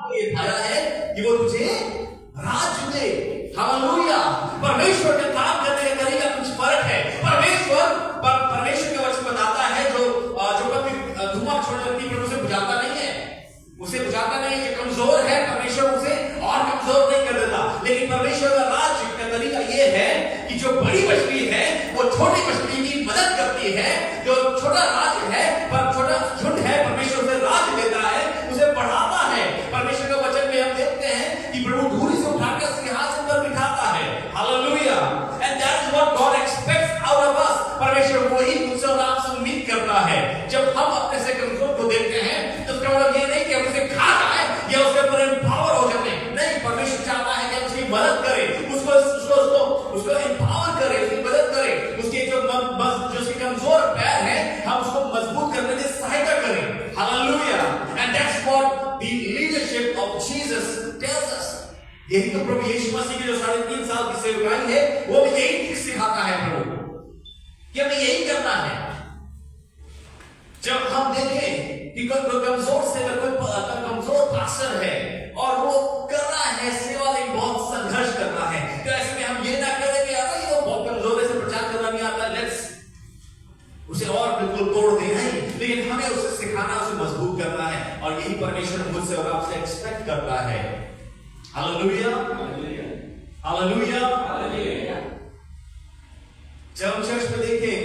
ये भाया है कि वो तुझे राज्य दे। हालेलुया। परमेश्वर का काम करने का तरीका कुछ फर्क है। परमेश्वर के वचन बताता है जो कभी धुआं छोड़ने लगती है उसे बुझाता नहीं है, उसे बुझाता नहीं है। जो कमजोर है परमेश्वर उसे और कमजोर नहीं कर देता। लेकिन परमेश्वर का राज्य का तरीका ये है कि जो बड़ी मछली है वो छोटी मछली की मदद करती है। जो छोटा राज्य है पर छोटा झुंड है परमेश्वर उसे राज्य देता है, उसे बढ़ाता है। परमेश्वर के वचन में हम देखते हैं कि प्रभु धूली से उठाकर सिंहासन पर बिठाता है। Hallelujah. And that is what God aspects out of us. परमेश्वर वही मुझसे और आपसे उम्मीद करता है। जब हम अपने से कमजोर को देखते हैं तो इसका मतलब ये नहीं कि हम उसे खा जाए या उसके ऊपर एम्पावर हो जाए। नहीं, परमेश्वर चाहता है कि हम उसकी मदद करें, उसको एम्पावर करें, उसकी मदद करें। उसके जो उसके कमजोर पैर हैं हम उसको मजबूत करने में सहायता करें। Hallelujah. And that's what the leadership of Jesus tells us. यही तो प्रभु यीशु मसीह की जो 3.5 साल की सेवकाई है वो भी यही सिखाता है प्रभु कि हमें यही करना है। जब हम देखें कि कोई कमजोर सेवक, कोई कमजोर पास्टर है और वो कर रहा है सेवा में बहुत संघर्ष कर रहा है, तो ऐसे में हम ये ना करें कि यार ये बहुत कमजोर है, प्रचार करना नहीं आता, लेट्स उसे और बिल्कुल तोड़ दे। नहीं, लेकिन हमें उसे सिखाना, उसे मजबूत करना है। और यही परमेश्वर मुझसे और आपसे एक्सपेक्ट करता है। Hallelujah, hallelujah, hallelujah. जब हम चर्च में देखें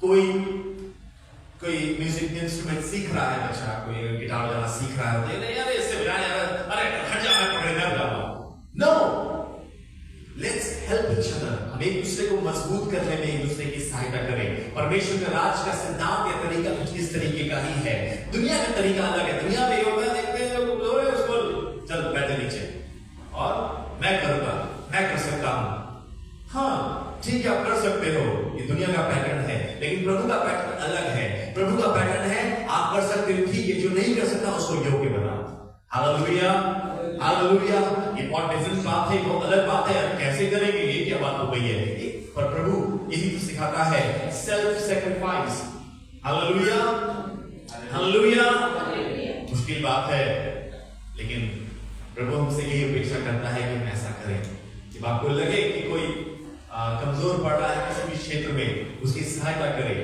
कोई म्यूजिक इंस्ट्रूमेंट सीख रहा है बच्चा, कोई गिटार बजाना सीख रहा है, तो नहीं यार इससे बजाने, अरे हट जा, मैं पकड़े ना जाऊंगा। No, let's help each other. हम एक दूसरे को मजबूत करने में एक दूसरे की सहायता करें। परमेश्वर का राज का सिद्धांत या तरीका कुछ इस तरीके का ही है। दुनिया का तरीका अलग है। दुनिया में होता है, देखते हैं लोग कमजोर है उसको चल बैठे नीचे और मैं करूंगा, मैं कर सकता हूं। हाँ ठीक है, आप कर सकते हो, ये दुनिया का पैटर्न है, लेकिन प्रभु का पैटर्न अलग है। प्रभु का पैटर्न है आप कर सकते हो, ठीक है, जो नहीं कर सकता उसको योग्य बनाओ। Hallelujah, hallelujah. ये बहुत डिफरेंट बात है, बहुत अलग बात है। कैसे करेंगे, ये क्या बात हो गई है? पर प्रभु यही तो सिखाता है, सेल्फ सैक्रिफाइस। Hallelujah, hallelujah. मुश्किल बात है, लेकिन प्रभु हमसे यही अपेक्षा करता है कि हम ऐसा करें। जब आपको लगे कि कोई कमजोर पड़ रहा है किसी भी क्षेत्र में, उसकी सहायता करें।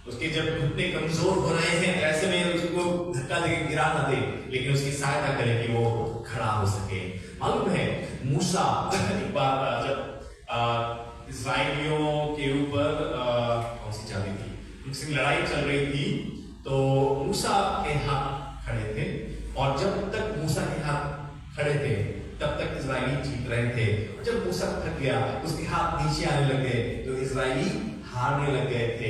उसके जब घुटने कमजोर हो रहे हैं ऐसे में उसको धक्का देकर गिरा ना दे, लेकिन उसकी सहायता करें कि वो खड़ा हो सके। मालूम है मूसा एक बार जब इस्राएलियों के ऊपर कौन सी चल रही थी, उनसे लड़ाई चल रही थी, तो मूसा के हाथ खड़े थे और जब तक मूसा के हाथ खड़े थे तब तक इजरायली जीत रहे थे। जब मूसा थक गया, उसके हाथ नीचे आने लगे तो इजरायली हारने लग गए थे।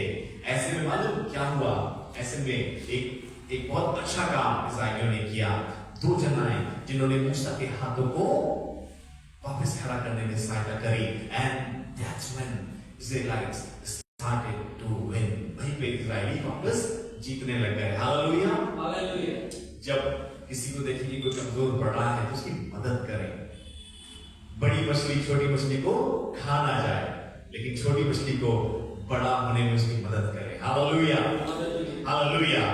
ऐसे में मालूम क्या हुआ? ऐसे में एक बहुत अच्छा काम इजरायलियों ने किया। 2 जनाएं जिन्होंने मूसा के हाथों को वापस खड़ा करने में सहायता करी। And that's when Israelites started to win. वहीं पे इजरायली वापस जीतने लग गए। Hallelujah, hallelujah. जब किसी को देखेंगे कोई कमजोर पड़ रहा है तो उसकी मदद करें। बड़ी मछली छोटी मछली को खा ना जाए, लेकिन छोटी मछली को बड़ा होने में उसकी मदद करें। Hallelujah, hallelujah.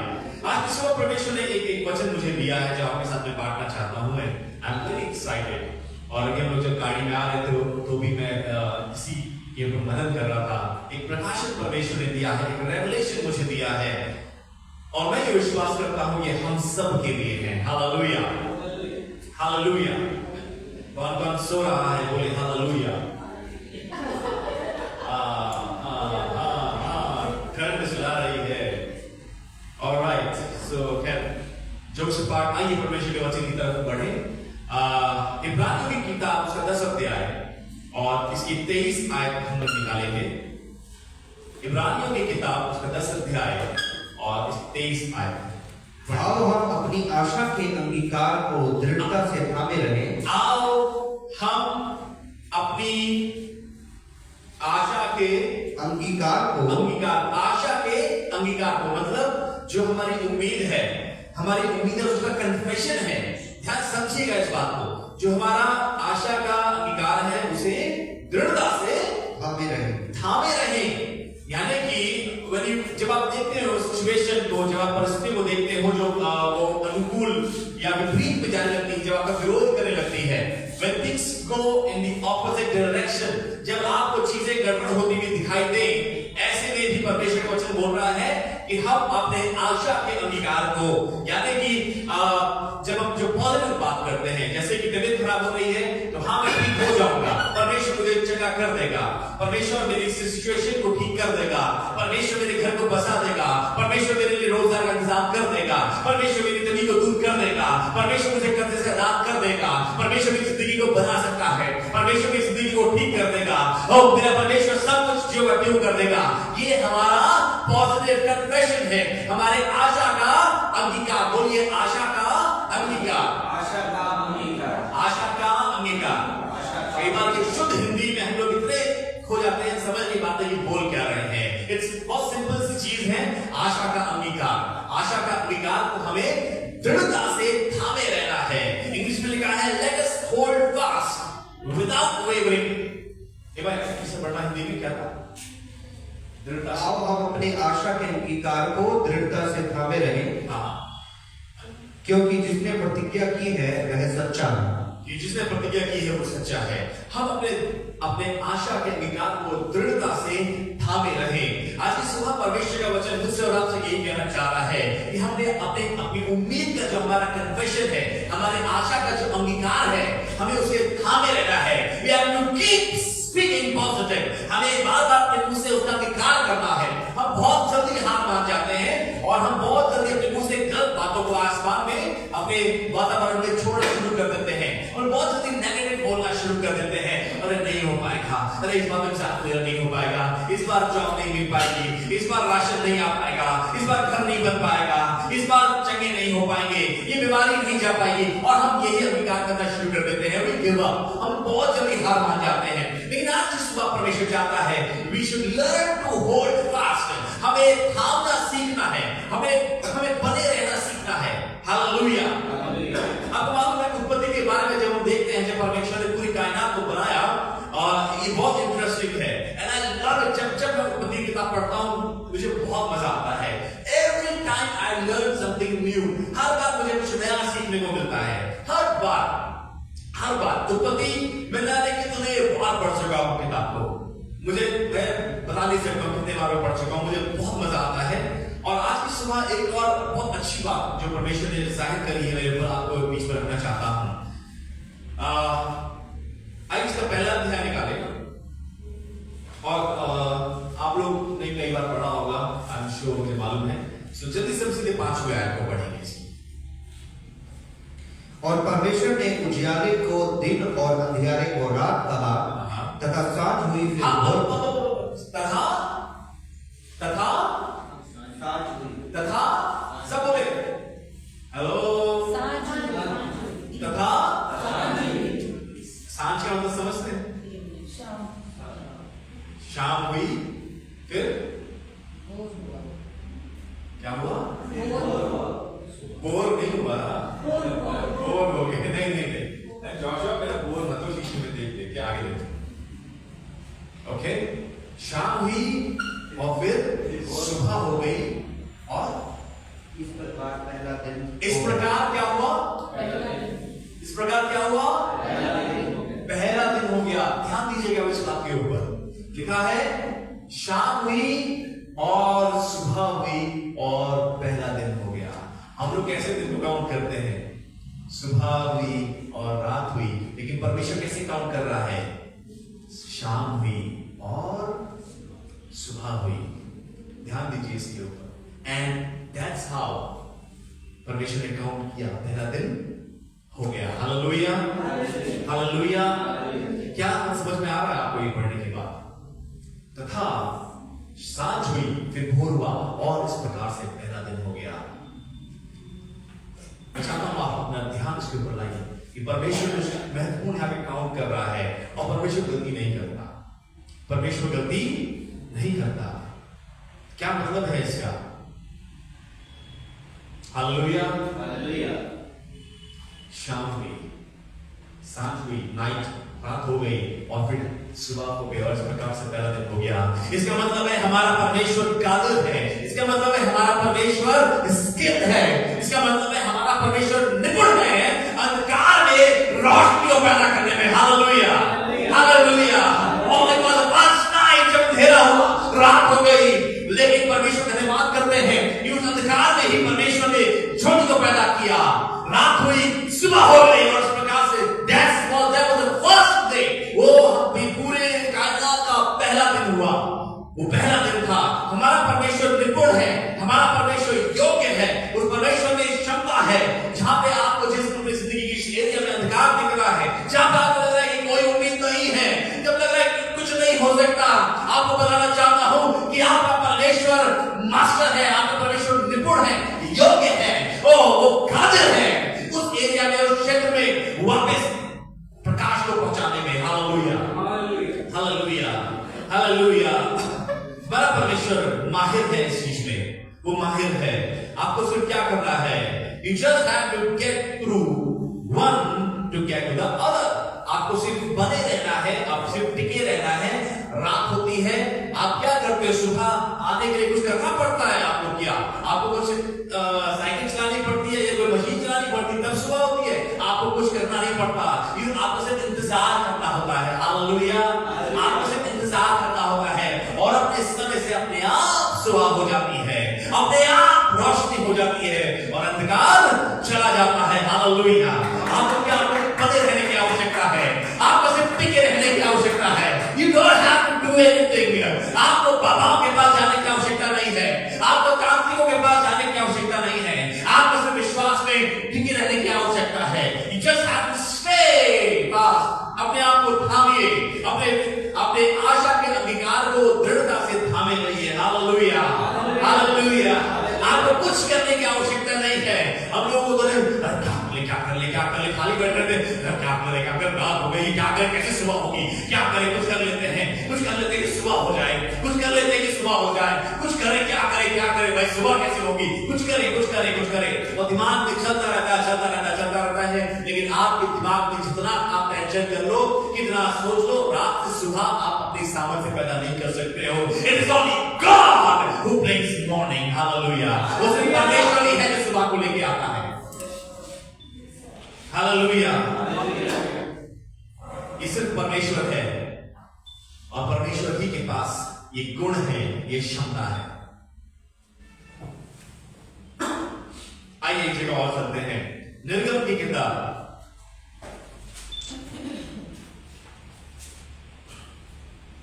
आज इस वक्त परमेश्वर ने एक वचन मुझे दिया है जो आपके साथ में बांटना चाहता हूं। मैं आई एम वेरी एक्साइटेड। और अगर हम लोग जब गाड़ी में आ रहे थे तो भी मैं किसी के ऊपर मदद कर रहा था। एक प्रकाशन परमेश्वर ने दिया है, एक रेवलेशन मुझे दिया है, और मैं ये विश्वास करता हूं ये हम सब के लिए है। Hallelujah, hallelujah. कौन कौन सो रहा है बोले हालेलुया। ठंड सुला रही है। ऑलराइट, सो जो पाठ, आइए परमेश्वर के वचन की तरफ बढ़े। इब्रानियों की किताब उसका 10 अध्याय और इसकी 23 आयत हम लोग निकालेंगे। इब्रानियों की किताब उसका 10 अध्याय और 23 आयत। आओ हम अपनी आशा के अंगीकार को दृढ़ता से थामे रहें। आओ हम अपनी आशा के आशा के अंगीकार को, मतलब जो हमारी उम्मीद है, हमारी उम्मीद है उसका कन्फेशन है। ध्यान समझिएगा इस बात को। जो हमारा आशा का अंगीकार है उसे दृढ़ता से थामे रहें। यानी कि जब आप देखते हो सिचुएशन को, जब आप परिस्थिति को देखते हो जो वो अनुकूल या विपरीत में जाने लगती है, जब आपका विरोध करने लगती है, when things go in the opposite direction, जब आपको चीजें गड़बड़ होती हुई दिखाई दे, ऐसे में भी परमेश्वर का वचन बोल रहा है कि हम अपने आशा के अंगीकार को, यानी कि जब हम जो पॉजिटिव बात करते हैं, जैसे कि तबीयत खराब हो रही है तो हाँ मैं ठीक हो जाऊंगा, परमेश्वर मुझे चंगा कर देगा, परमेश्वर मेरी सिचुएशन को ठीक कर देगा, परमेश्वर मेरे घर को बसा देगा, परमेश्वर मेरे लिए रोजगार का इंतजाम कर देगा, परमेश्वर मेरी तंगी को दूर कर देगा, परमेश्वर मुझे कर्जे से आजाद कर देगा, परमेश्वर मेरी जिंदगी को बना सकता है, परमेश्वर मेरी जिंदगी को ठीक कर देगा, और मेरा परमेश्वर सब कुछ जो है क्यों कर देगा। ये हमारा पॉजिटिव कन्फेशन है, हमारे आशा का अंगीकार। बोलिए आशा का अंगीकार, आशा का अंगीकार, आशा का अंगीकार। कई बार ये शुद्ध हिंदी में हम लोग इतने खो जाते हैं, समझ नहीं पाते कि बोल क्या रहे हैं। इट्स बहुत सिंपल सी चीज है, आशा का अंगीकार। आशा का अंगीकार को हमें दृढ़ता से थामे रहना है। इंग्लिश में लिखा है let us hold fast without wavering. एक बार किससे पढ़ना हिंदी में क्या था? दृढ़ता। आओ हम अपनी आशा के अंगीकार को दृढ़ता से थामे रहें, हाँ, क्योंकि जिसने प्रतिज्ञा की है वह सच्चा है। कि जिसने प्रतिज्ञा की है वो सच्चा है। हम अपने आशा के अंगीकार को दृढ़ता से थामे रहें। आज की सुबह परमेश्वर का वचन मुझसे और आपसे यही कहना चाह रहा है कि हमने अपनी उम्मीद का जो हमारा कन्फेशन है, हमारे आशा का जो अंगीकार है, हमें उसे थामे रहना है। We have to keep speaking positive। हमें बार-बार अपने मुंह से उसका अंगीकार करना है। हम बहुत जल्दी हार मान जाते हैं और हम बहुत जल्दी अपने मुंह से गलत बातों को आसमान में अपने वातावरण में छोड़ना शुरू कर देते हैं और बहुत जल्दी नेगेटिव बोलना शुरू कर देते हैं। अरे नहीं हो पाएगा, अरे इस बार मेरे साथ क्लियर नहीं हो पाएगा, इस बार जॉब नहीं मिल पाएगी, इस बार राशन नहीं आ पाएगा, इस बार घर नहीं बन पाएगा, इस बार चंगे नहीं हो पाएंगे, ये बीमारी नहीं जा पाएगी, और हम यही अंगीकार करना शुरू कर देते हैं। We give up। हम बहुत जल्दी हार मान जाते हैं। लेकिन आज की सुबह परमेश्वर चाहता है we should learn to hold fast। हमें थामना सीखना है, हमें बने रहना सीखना है। हालेलुया। आपको मालूम है उत्पत्ति के बारे में जब हम देखते हैं, जब परमेश्वर ने पूरी कायनात को बनाया, और ये बहुत इंटरेस्टिंग है। And I love it. जब मैं उत्पत्ति की किताब पढ़ता हूँ मुझे बहुत मजा आता है। Every time I learn something new. हर बार मुझे कुछ नया सीखने को मिलता है। हर बार उत्पत्ति मैं ना देखी तो नहीं बार पढ़ चुका हूँ किताब को, मैं बता नहीं सकता कितने बार मैं पढ़ चुका हूँ, मुझे बहुत मजा आता है। और आज की सुबह एक और बहुत अच्छी बात जो परमेश्वर ने जाहिर करी है मेरे ऊपर, आपको बीच में रखना चाहता हूँ। आइए इसका पहला अध्याय निकालें, और आप लोग ने कई बार पढ़ा होगा, आई एम श्योर, मुझे मालूम है। सो जल्दी से सीधे 5वें आयत को पढ़ेंगे। और परमेश्वर ने उजियाले को दिन और अंधियारे को रात कहा, तथा सांझ हुई फिर तथा सब बोले हेलो, तथा सांझ का मतलब समझते हैं? शाम हुई फिर क्या हुआ? बोर नहीं हुआ, बोर हो गए। नहीं जोशुआ पहले बोर मत हो, शीशे में देख के आगे देखो। ओके, शाम हुई और फिर सुबह हो गई, और इस प्रकार पहला दिन, इस प्रकार क्या हुआ? इस प्रकार क्या हुआ? पहला दिन हो गया। ध्यान दीजिएगा इस बात के ऊपर लिखा है शाम हुई और सुबह हुई और पहला दिन हो गया। हम लोग कैसे दिन को काउंट करते हैं? सुबह हुई और रात हुई, लेकिन परमेश्वर कैसे काउंट कर रहा है? शाम हुई और सुबह हुई। ध्यान दीजिए इसके ऊपर। एंड दैट्स हाउ परमेश्वर ने काउंट किया, पहला दिन हो गया। Hallelujah, hallelujah. क्या समझ में आ रहा है आपको ये पढ़ने के बाद? तथा सांझ हुई फिर भोर हुआ और इस प्रकार से पहला दिन हो गया। मैं चाहता हूं आप अपना ध्यान इसके ऊपर लाइए कि परमेश्वर महत्वपूर्ण यहाँ पे काउंट कर रहा है, और परमेश्वर गलती नहीं करता। परमेश्वर गलती नहीं करता। क्या मतलब है इसका? Hallelujah, hallelujah. शाम हुई, सांझ हुई, नाइट, रात हो गई, और फिर सुबह हो गई, और इस प्रकार से पहला दिन हो गया। इसका मतलब है हमारा परमेश्वर कादिर है। इसका मतलब है हमारा परमेश्वर स्किल्ड है। इसका मतलब है हमारा परमेश्वर निपुण है। शामिल है। आपको सिर्फ क्या करना है? You just have to get through one to get to the other. आपको सिर्फ बने रहना है, आप सिर्फ टिके रहना है। रात होती है, आप क्या करते हो? सुबह आने के लिए कुछ करना पड़ता है आपको। क्या आपको कुछ साइकिल चलानी पड़ती है या कोई मशीन चलानी पड़ती है? तब सुबह होती है, आपको कुछ करना नहीं पड़ता। आपको सिर्फ इंतजार करना होता है। हालेलुया। आपको सिर्फ इंतजार करना होता है और अपने समय से अपने आप सुबह हो जाती है, अपने आप रोशनी हो जाती है और अंधकार चला जाता है। हालेलुया। आपको क्या बने रहने की आवश्यकता है? आपको सिर्फ टिके रहने की आवश्यकता है। You don't have to do anything. आपको बाबाओं के पास जाने की आवश्यकता नहीं है, आपको तांत्रिकों के पास जाने की आवश्यकता नहीं है, आपको सिर्फ विश्वास में टिके रहने की आवश्यकता है। You just have to stay fast. अपने आप को थामिए, अपने आशा के अंगीकार को दृढ़ता से थामे रहिए। हालेलुया। हालेलुया। आपको कुछ करने की आवश्यकता नहीं है। हम लोगों को क्या कर ले खाली बैठ रहे थे, क्या कर रात हो गई, क्या करें, कैसे सुबह होगी, क्या करें, कुछ कर लेते हैं कि सुबह हो जाए, कुछ कर लेते हैं कि सुबह हो जाए, कुछ करें, क्या करें भाई, सुबह कैसे होगी, कुछ करें। वो दिमाग में चलता रहता है। लेकिन आपके दिमाग में जितना आप टेंशन कर लो, कितना सोच लो, रात से सुबह आप अपनी सामर्थ्य पैदा नहीं कर सकते हो। It is only God who brings morning. Hallelujah. वो सिर्फ परमेश्वर ही है जो सुबह को लेके आता है। हालेलुया। ये सिर्फ परमेश्वर है और परमेश्वर ही के पास ये गुण है, ये क्षमता है। आइए एक जगह और चलते हैं, निर्गम की किताब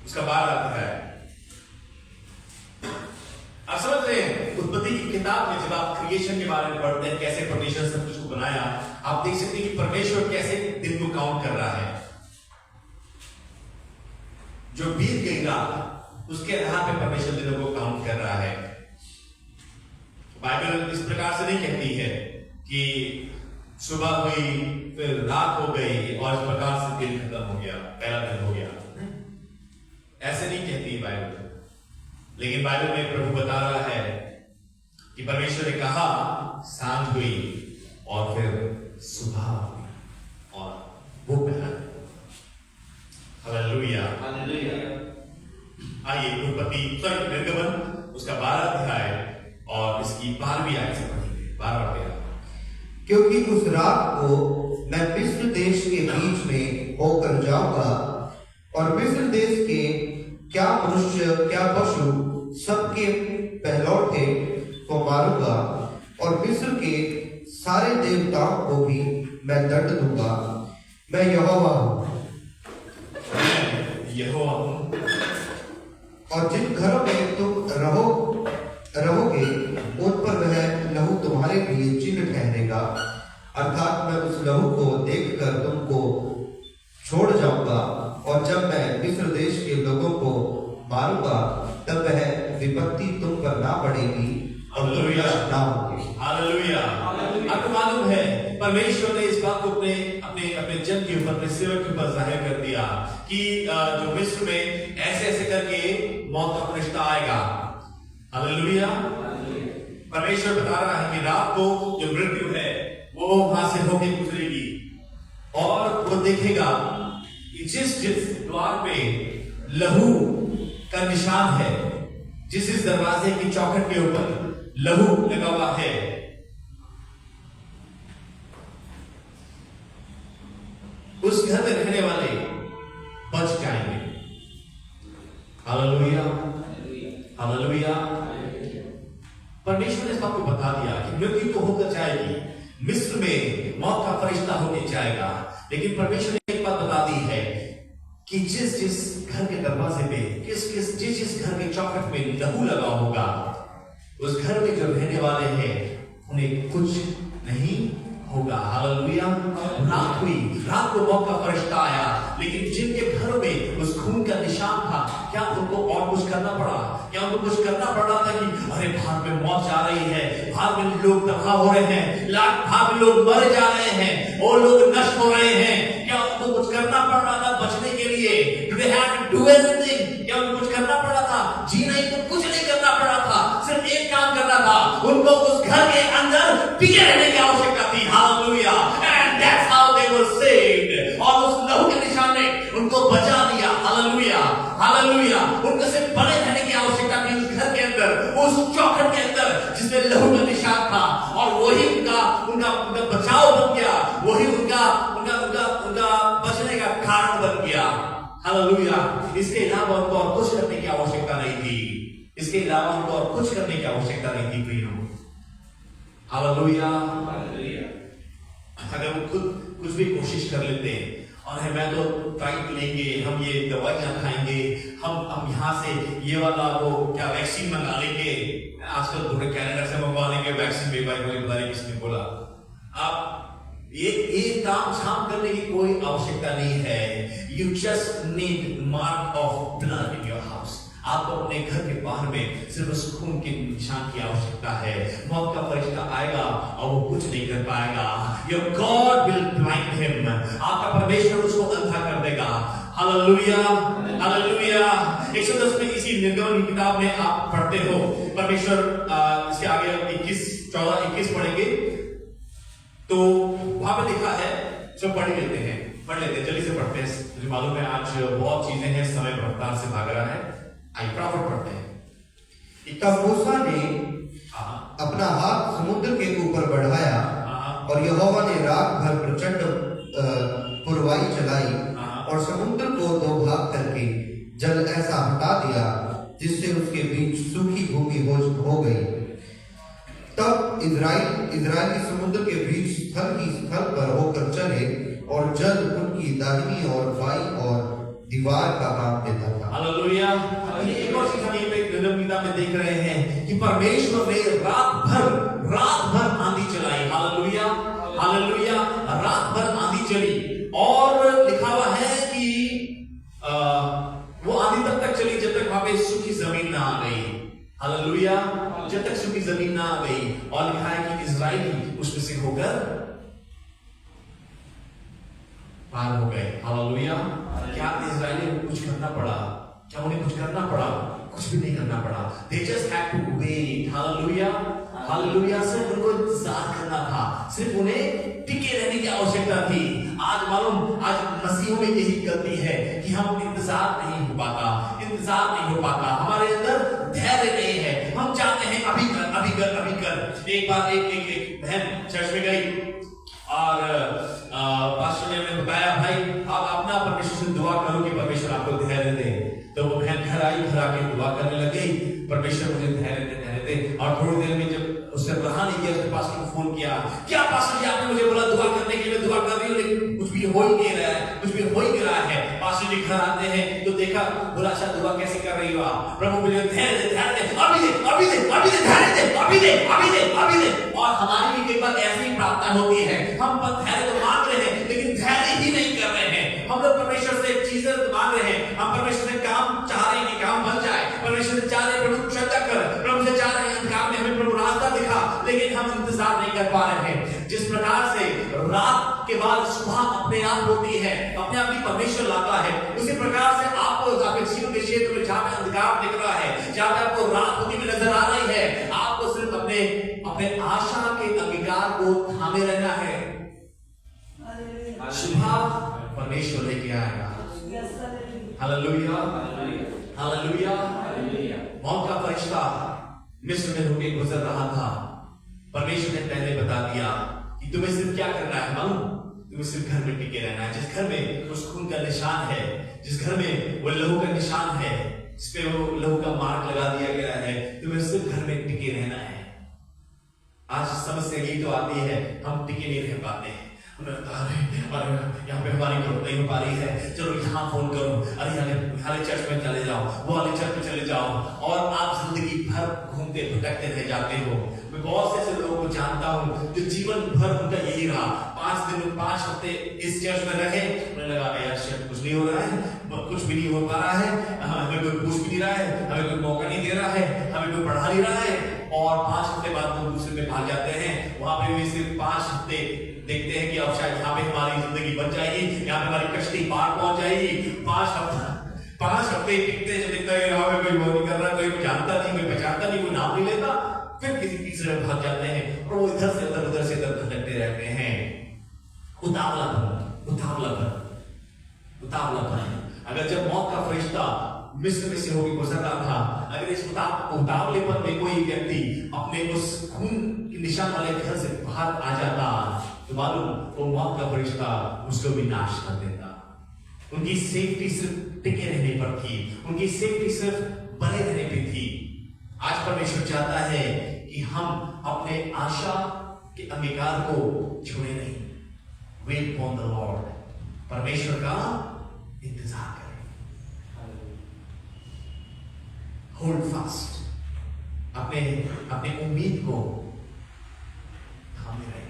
उसका 12 अध्याय। आप समझ रहे हैं, उत्पत्ति की किताब में जब आप क्रिएशन के बारे में पढ़ते हैं, कैसे परमेश्वर सब कुछ को बनाया, आप देख सकते हैं कि परमेश्वर कैसे दिन को काउंट कर रहा है। जो बीत गई रात, उसके आधार पे परमेश्वर दिनों को काउंट कर रहा है। बाइबल इस प्रकार से नहीं कहती है कि सुबह हुई फिर रात हो गई और इस प्रकार से दिन खत्म हो गया, पहला दिन हो गया। ऐसे नहीं कहती बाइबल। लेकिन बाइबल में प्रभु बता रहा है कि परमेश्वर ने कहा सांझ हुई और फिर सुबह हुई और वो पहला। हालेलुया। आइए निर्गमन उसका 12 अध्याय और इसकी 12वीं आयत से पढ़ेंगे। 12 अध्याय। क्योंकि उस रात को मैं मिस्र देश के बीच में होकर जाऊंगा और मिस्र देश के क्या मनुष्य क्या पशु सबके पहलौठे को मारूंगा और मिस्र के सारे देवताओं को भी मैं दंड दूंगा। मैं यहोवा हूं। और जिन घरों में तुम रहोगे उन पर वह लहू तुम्हारे लिए चिन्ह ठहरेगा, अर्थात मैं उस लहू को देखकर तुमको छोड़ जाऊंगा और जब मैं मिस्र देश के लोगों को मारूंगा तब वह विपत्ति तुम पर ना पड़ेगी और तुम नष्ट ना होगे। हालेलुया। आपको मालूम है परमेश्वर ने इस बात को अपने जन के ऊपर, अपने सेवक के ऊपर जाहिर कर दिया कि जो मिस्र में ऐसे करके मौत का फरिश्ता आएगा। हालेलुया। परमेश्वर बता रहा है कि रात को जो मृत्यु है वो वहां से होके गुजरेगी और वो देखेगा कि जिस द्वार पे लहू का निशान है, जिस दरवाजे की चौखट के ऊपर लहू लगा हुआ है, उस घर में रहने वाले बच जाएंगे। हालेलुया। हालेलुया। परमेश्वर ने इस बात को बता दिया कि मृत्यु तो होकर जाएगी, मिस्र में मौत का फरिश्ता होके जाएगा, लेकिन परमेश्वर ने एक बात बता दी है कि जिस घर के दरवाजे पे जिस घर के चौखट में लहू लगा होगा, उस घर में जो रहने वाले हैं उन्हें कुछ नहीं होगा। हालेलुया। रात को मौत का फरिश्ता आया, लेकिन जिनके घरों में उस खून का निशान था, क्या उनको और कुछ करना पड़ा? क्या उनको कुछ करना पड़ा था कि अरे बाहर में मौत जा रही है, बाहर में लोग तबाह हो रहे हैं, बाहर में लोग मर जा रहे हैं और लोग नष्ट हो रहे हैं, क्या उनको कुछ करना पड़ रहा था बचने के लिए? Do they have to do anything? क्या उनको कुछ करना पड़ा था? जी नहीं, तो कुछ नहीं करना पड़ा था, सिर्फ एक काम करना था, उनको उस घर के अंदर टिके रहने की आवश्यकता थी। Hallelujah. And that's how they were saved. और उस लहू के निशान ने उनको बचा दिया। Hallelujah, hallelujah. उनको सिर्फ बने रहने की आवश्यकता थी उस घर के अंदर, उस चौखट के अंदर जिसमें लहू का निशान था, और वही उनका बचाव बन गया, वही उनका बचने का कारण बन गया। हालेलुया। इसके अलावा उनको और कुछ करने की आवश्यकता नहीं थी। इसके अलावा उनको और कुछ करने की आवश्यकता नहीं थी प्रियो। हालेलुया। अगर वो खुद कुछ भी कोशिश कर लेते और मैं तो ट्राई लेंगे, हम ये दवाइयां खाएंगे, हम यहाँ से ये वाला वो क्या वैक्सीन मंगा लेंगे, आजकल पूरे कनाडा से मंगवा लेंगे वैक्सीन, मुझे पता नहीं किसने बोला। आप ये काम झाम करने की कोई आवश्यकता नहीं है। You just need mark of blood in your house. आपको अपने घर के बाहर में सिर्फ उस खून के निशान की आवश्यकता है। मौत का फरिश्ता आएगा और वो कुछ नहीं कर पाएगा। Your God will blind him। आपका परमेश्वर उसको अंधा कर देगा। Hallelujah, hallelujah. 110 में इसी निर्गमन की किताब में आप पढ़ते हो, परमेश्वर इसके आगे 14-21 पढ़ेंगे तो वहां पे लिखा है, सब पढ़ लेते हैं, जल्दी से पढ़ते हैं। मुझे मालूम है आज बहुत चीजें हैं, समय रफ्तार से भाग रहा है। आइए फटाफट पढ़ते हैं। तब मूसा ने अपना हाथ समुद्र के ऊपर बढ़ाया और यहोवा ने रात भर प्रचंड पुरवाई चलाई और समुद्र को दो भाग करके जल ऐसा हटा दिया जिससे उसके बीच सूखी भूमि हो गई। तब इजराइली समुद्र के बीच स्थल पर होकर चले और जल उनकी दाहिनी और बाईं और दीवार का काम देता था। हालेलुया। एक और चीज हम ये निर्गमन किताब में देख रहे हैं कि परमेश्वर ने रात भर आंधी चलाई। Hallelujah, hallelujah. रात भर आंधी चली और लिखा हुआ है कि वो आंधी तब तक चली जब तक वहां पे सूखी जमीन ना आ गई। हालेलुया। जब तक सूखी जमीन ना आ गई, और लिखा है कि इजराइली उसमें से होकर पार हो गए। हालेलुया। क्या इजराइली को कुछ करना पड़ा? क्या उन्हें कुछ करना पड़ा? कुछ भी नहीं करना पड़ा। They just had to wait। Hallelujah, hallelujah. सिर्फ उनको इंतजार करना था, सिर्फ उन्हें टिके रहने की आवश्यकता थी। आज मसीहों में यही गलती है कि हम इंतजार नहीं हो पाता, हमारे अंदर धैर्य नहीं है। हम चाहते हैं अभी कर। एक बार एक बहन चर्च में गई और पास्टर ने हमें बताया, भाई आप अपना परमेश्वर से दुआ करो कि परमेश्वर आपको धैर्य दे। तो वो बहन घर आके दुआ करने लगी, परमेश्वर मुझे धैर्य दे। और थोड़ी देर में जब उसने रहा नहीं किया, उसने पास्टर को फोन किया, क्या पास्टर जी आपने मुझे बोला दुआ करने के लिए, दुआ कर रही हूँ लेकिन कुछ भी हो ही नहीं रहा है। पास्टर जी घर आते हैं तो देखा, बोला अच्छा दुआ कैसे कर रही हो आप? प्रभु मुझे धैर्य दे, अभी दे। और हमारी भी कई बार ऐसी प्रार्थना होती है, हम धैर्य तो मांग रहे हैं लेकिन धैर्य ही नहीं कर रहे हैं। हम लोग परमेश्वर से चीजें मांग रहे हैं, हम परमेश्वर से काम चाह रहे हैं कि काम बन जाए, परमेश्वर से चाह रहे हैं प्रभु श्रद्धा कर, प्रभु से चाह रहे हैं अंधकार में हमें प्रभु रास्ता दिखा, लेकिन हम इंतजार नहीं कर पा रहे हैं। जिस प्रकार से रात के बाद सुबह अपने आप होती है, अपने आप ही परमेश्वर लाता है, उसी प्रकार से आपको आपके जीवन के क्षेत्र में जहां पे अंधकार दिख रहा है, जहां पे आपको रात होती हुई नजर आ रही है, आपको सिर्फ अपने आशा के अंगीकार को थामे रहना है। सुबह परमेश्वर लेके आएगा। Hallelujah, hallelujah. मौत का फरिश्ता मिस्र में होके गुजर रहा था, परमेश्वर ने पहले बता दिया कि तुम्हें सिर्फ क्या करना है मालूम? तुम्हें सिर्फ घर में टिके रहना है। जिस घर में उस खून का निशान है, जिस घर में वो लहू का निशान है, जिसपे वो लहू का मार्क लगा दिया गया है, तुम्हें सिर्फ घर में टिके रहना है। आज समस्या यही तो आती है, हम टिके नहीं रह पाते हैं। यहाँ पे हमारी ग्रोथ नहीं हो पा रही है, चलो यहाँ फोन करो, अरे चर्च में चले जाओ, वो वाले चर्च में चले जाओ, और आप जिंदगी भर घूमते भटकते रह जाते हो। मैं बहुत से ऐसे लोगों को जानता हूँ जो जीवन भर उनका यही रहा, 5 हफ्ते इस चर्च में रहे, उन्हें लगा यार शायद कुछ नहीं हो रहा है, कुछ भी नहीं हो पा रहा है, हमें कोई पूछ भी नहीं रहा है, हमें कोई मौका नहीं दे रहा है, हमें कोई पढ़ा नहीं रहा है, और 5 हफ्ते बाद वो दूसरे में भाग जाते हैं। वहां पे भी सिर्फ 5 हफ्ते देखते हैं कि अब शायद यहाँ पे हमारी जिंदगी बच जाएगी, यहाँ पे हमारी कश्ती पार पहुंच जाएगी। 5 हफ्ते टिकते हैं, देखता है यहाँ पे कोई वो नहीं कर रहा, कोई जानता नहीं, कोई पहचानता नहीं, कोई नाम नहीं लेता, फिर किसी तीसरे थक जाते हैं और वो इधर से उधर से इधर भटकते रहते हैं। उतावलापन। अगर जब मौत का फरिश्ता मिस्र में से होकर गुजर रहा था, अगर इस उतावलेपन में कोई व्यक्ति अपने उस खून के निशान वाले घर से बाहर आ जाता, तो मालूम वो मौत का फरिश्ता उसको भी नाश कर देता। उनकी सेफ्टी सिर्फ टिके रहने पर थी, उनकी सेफ्टी सिर्फ बने रहने पे थी। आज परमेश्वर चाहता है कि हम अपने आशा के अंगीकार को छोड़े नहीं। वेट फॉर द लॉर्ड, परमेश्वर का इंतजार करें। होल्ड फास्ट, अपने उम्मीद को थामे रहे।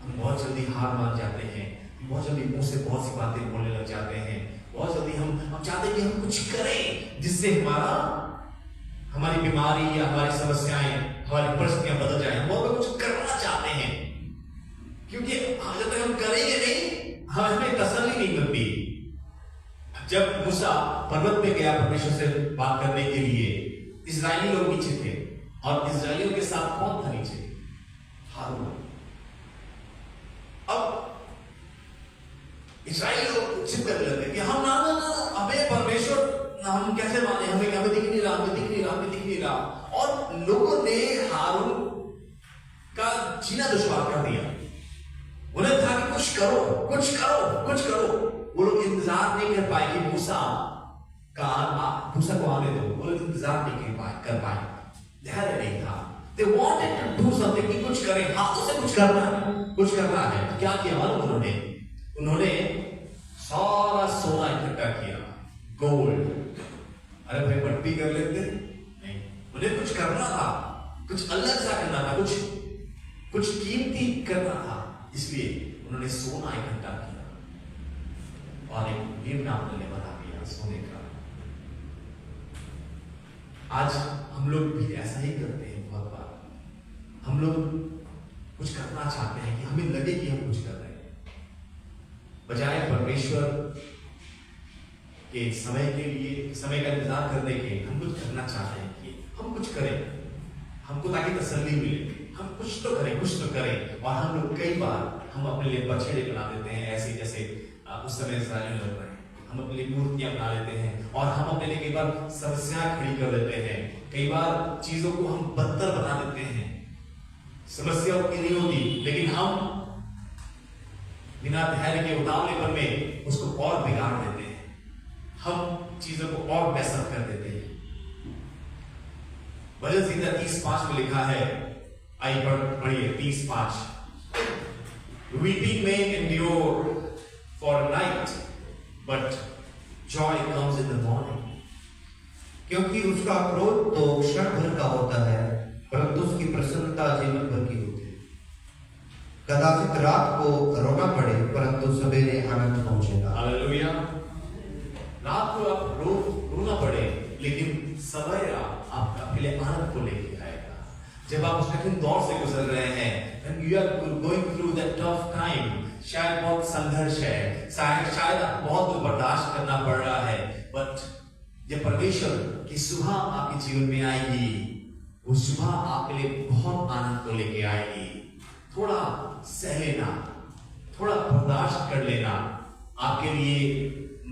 हम बहुत जल्दी हार मान जाते हैं, बहुत जल्दी मुंह से बहुत सी बातें बोलने लग जाते हैं। बहुत जल्दी हम चाहते हैं कि हम कुछ करें जिससे हमारी बीमारी या हमारी समस्याएं, हमारी परिस्थितियां बदल जाए। हम बहुत कुछ करना चाहते हैं, क्योंकि जब तक हम करेंगे नहीं, हमें तसल्ली नहीं मिलती। जब मूसा पर्वत में गया परमेश्वर से बात करने के लिए, इस्राएली लोग नीचे थे और इस्राएलियों के साथ कौन था नीचे? हारून। अब इस्राएली लोग जिद करने लगे कि हम ना हमें परमेश्वर, हम कैसे माने, हमें दिख नहीं रहा। और लोगों ने हारून का जीना दुश्वार कर दिया। उन्हें था कि कुछ करो। वो लोग इंतजार नहीं कर पाए कि मूसा को आने दो। वो लोग इंतजार नहीं कर पाए, धैर्य नहीं था। They wanted to do something, कि कुछ करें, हाथों से कुछ करना है। तो क्या किया मालूम उन्होंने सारा सोना इकट्ठा किया, गोल्ड। अरे भाई मट्टी कर लेते नहीं, उन्हें कुछ करना था, कुछ अलग सा करना था, कुछ कीमती करना था। इसलिए उन्होंने सोना इकट्ठा किया और एक मेमना बना दिया सोने का। आज हम लोग भी ऐसा ही करते हैं। बहुत बार हम लोग कुछ करना चाहते हैं कि हमें लगे कि हम कुछ कर रहे हैं, बजाय परमेश्वर के समय का इंतजार करने के हम कुछ करना चाहते हैं कि हम कुछ करें, हमको ताकि तसल्ली मिले, हम कुछ तो करें। और हम लोग कई बार हम अपने लिए बछड़े बना देते हैं, ऐसे जैसे उस समय इस्राएली लोग रहे। हम अपने लिए मूर्तियां बना लेते हैं और हम अपने लिए कई बार समस्या खड़ी कर देते हैं। कई बार चीजों को हम बदतर बना देते हैं। समस्या उतनी नहीं होती, लेकिन हम बिना धैर्य के उतावलेपन में उसको और बिगाड़ देते हैं। हम चीजों को और मैसअप कर देते हैं। भजन संहिता 30:5 में लिखा है, आइए पढ़िए 30:5। Weeping may endure for a night, but joy comes in the morning. क्योंकि उसका क्रोध तो क्षण भर का होता है, परंतु उसकी प्रसन्नता जीवन भर की होती है। कदाचित रात को रोना पड़े, परंतु सवेरे आनंद पहुंचेगा। हालेलुया। रात को आप रोना पड़े, लेकिन सवेरा आपका पहले आनंद को लेके आएगा। जब आप उस कठिन दौर से गुजर रहे हैं, when you are going through that tough time, शायद बहुत संघर्ष है, शायद बहुत बर्दाश्त करना पड़ रहा है, बट जब परमेश्वर की सुबह आपके जीवन में आएगी, वो सुबह आपके लिए बहुत आनंद को लेके आएगी। थोड़ा सह लेना, थोड़ा बर्दाश्त कर लेना आपके लिए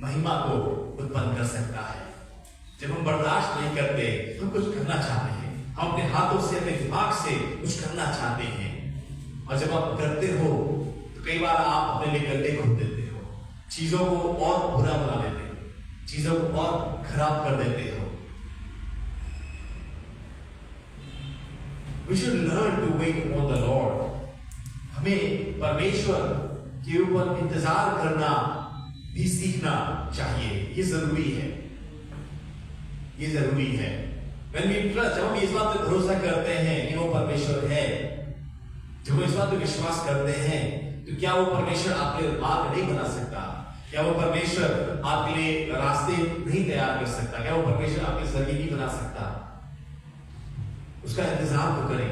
महिमा को उत्पन्न कर सकता है। जब हम बर्दाश्त नहीं करते, हम कुछ करना चाहते हैं, हम अपने हाथों से, अपने दिमाग से कुछ करना चाहते हैं, और जब आप करते हो तो कई बार आप अपने लिए गड्ढे खोद देते हो, चीजों को और बुरा बना देते हो, चीजों को और खराब कर देते हो। We should learn to wait upon the Lord. हमें परमेश्वर के ऊपर इंतजार करना भी सीखना चाहिए। ये जरूरी है। When we trust, जब हम इस बात पर भरोसा करते हैं कि वो परमेश्वर है, जब हम इस बात पर विश्वास करते हैं, तो क्या वो परमेश्वर आपके लिए मार्ग नहीं बना सकता? क्या वो परमेश्वर आपके लिए रास्ते नहीं तैयार कर सकता? क्या वो परमेश्वर आपके जिंदगी नहीं बना सकता? उसका इंतजार तो करें।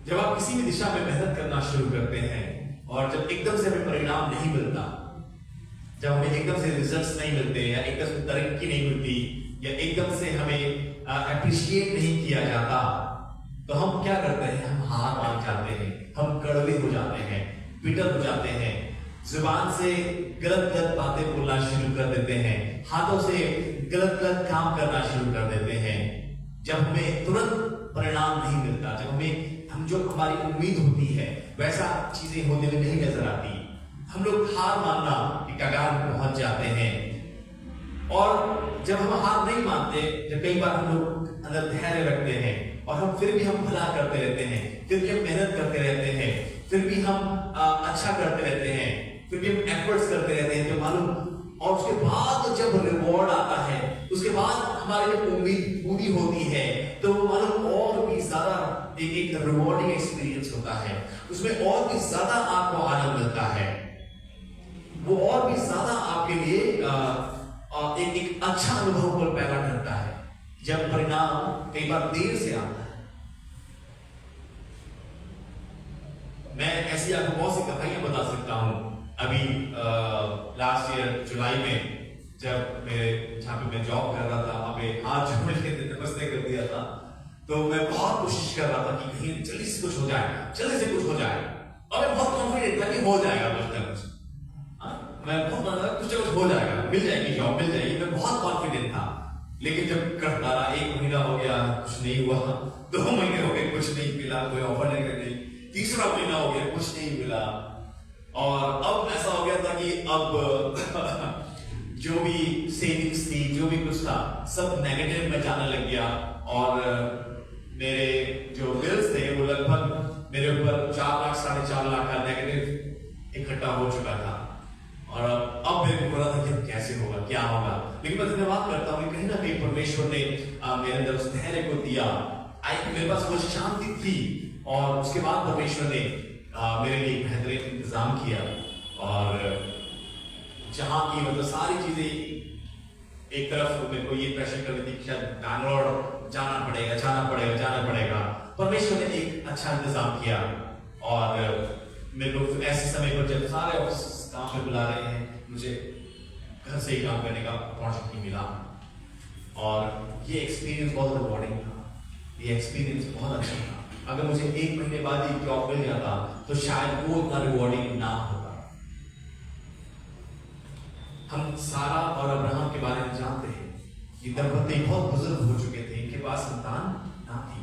जब आप किसी भी दिशा में मेहनत करना शुरू करते हैं और जब एकदम से हमें परिणाम नहीं मिलता, जब हमें एकदम से रिजल्ट्स नहीं मिलते, या एकदम से तरक्की नहीं मिलती, या एकदम से हमें अप्रिशिएट नहीं किया जाता, तो हम क्या करते हैं? हम हार मान जाते हैं, हम कड़वे हो जाते हैं, बिटर हो जाते हैं, जुबान से गलत गलत बातें बोलना शुरू कर देते हैं, हाथों से गलत गलत काम करना शुरू कर देते हैं। जब हमें तुरंत परिणाम नहीं मिलता, जब हम जो हमारी उम्मीद होती है वैसा चीजें होने में नहीं नजर आती, हम लोग हार मानना की कगार में पहुंच जाते हैं। और जब हम हार नहीं मानते, जब कई बार हम लोग अंदर धैर्य रखते हैं और हम फिर भी हम भला करते रहते हैं, फिर भी हम मेहनत करते रहते हैं, फिर भी हम अच्छा करते रहते हैं, फिर भी हम एफर्ट्स करते रहते हैं, तो मालूम, और उसके बाद जब रिवॉर्ड आता है, उसके बाद हमारी जब उम्मीद पूरी होती है, तो वो मालूम और भी ज्यादा एक रिवॉर्डिंग एक्सपीरियंस होता है, उसमें और भी ज्यादा आपको आनंद मिलता है, वो और भी ज्यादा आपके लिए एक अच्छा अनुभव को पैदा करता है। जब परिणाम कई बार देर से आता है, मैं ऐसी आपको बहुत सी कहानियां बता सकता हूं। अभी लास्ट ईयर जुलाई में जब जहां पे मैं जॉब कर रहा था, वहां पे हाथ जोड़ के नमस्ते कर दिया था, तो मैं बहुत कोशिश कर रहा था कि कहीं जल्दी से कुछ हो जाए, जल्दी से कुछ हो जाए, और मैं बहुत कॉन्फिडेंट था कि हो जाएगा कुछ ना कुछ। मैं बहुत माना कुछ ना कुछ हो जाएगा, मिल जाएगी जॉब, मिल जाएगी, मैं बहुत कॉन्फिडेंट था। लेकिन जब करता रहा, 1 महीना हो गया, कुछ नहीं हुआ, 2 महीने हो गए, कुछ नहीं मिला, कोई ऑफर नहीं, तीसरा महीना हो गया, कुछ नहीं मिला, और अब ऐसा हो गया था कि अब जो भी सेविंग्स थी, जो भी कुछ था, सब नेगेटिव में जाने लग गया, और मेरे जो बिल्स थे वो लगभग मेरे ऊपर 4 लाख 4.5 लाख का नेगेटिव इकट्ठा हो चुका था। और अब मेरे को पता था कि कैसे होगा, क्या होगा। लेकिन मैं धन्यवाद करता हूँ कहीं ना कहीं परमेश्वर ने मेरे अंदर उस धैर्य को दिया, मेरे पास वो शांति थी, और उसके बाद परमेश्वर ने मेरे लिए बेहतरीन इंतजाम किया, और जहां की मतलब सारी चीजें एक तरफ मेरे को ये प्रेशर कर रही थी कि शायद बैंगलोर जाना पड़ेगा, परमेश्वर ने एक अच्छा इंतजाम किया। और मेरे को ऐसे समय पर जब सारे ऑफिस काम पे बुला रहे हैं, मुझे घर से ही काम करने का अपॉर्चुनिटी मिला, और ये एक्सपीरियंस बहुत रिवॉर्डिंग था, ये एक्सपीरियंस बहुत अच्छा था। अगर मुझे 1 महीने बाद ही जॉब मिल जाता तो शायद वो इतना रिवॉर्डिंग ना होता। हम सारा और अब्राहम के बारे में जानते हैं कि दंपति बहुत बुजुर्ग हो चुके थे, इनके पास संतान ना थी,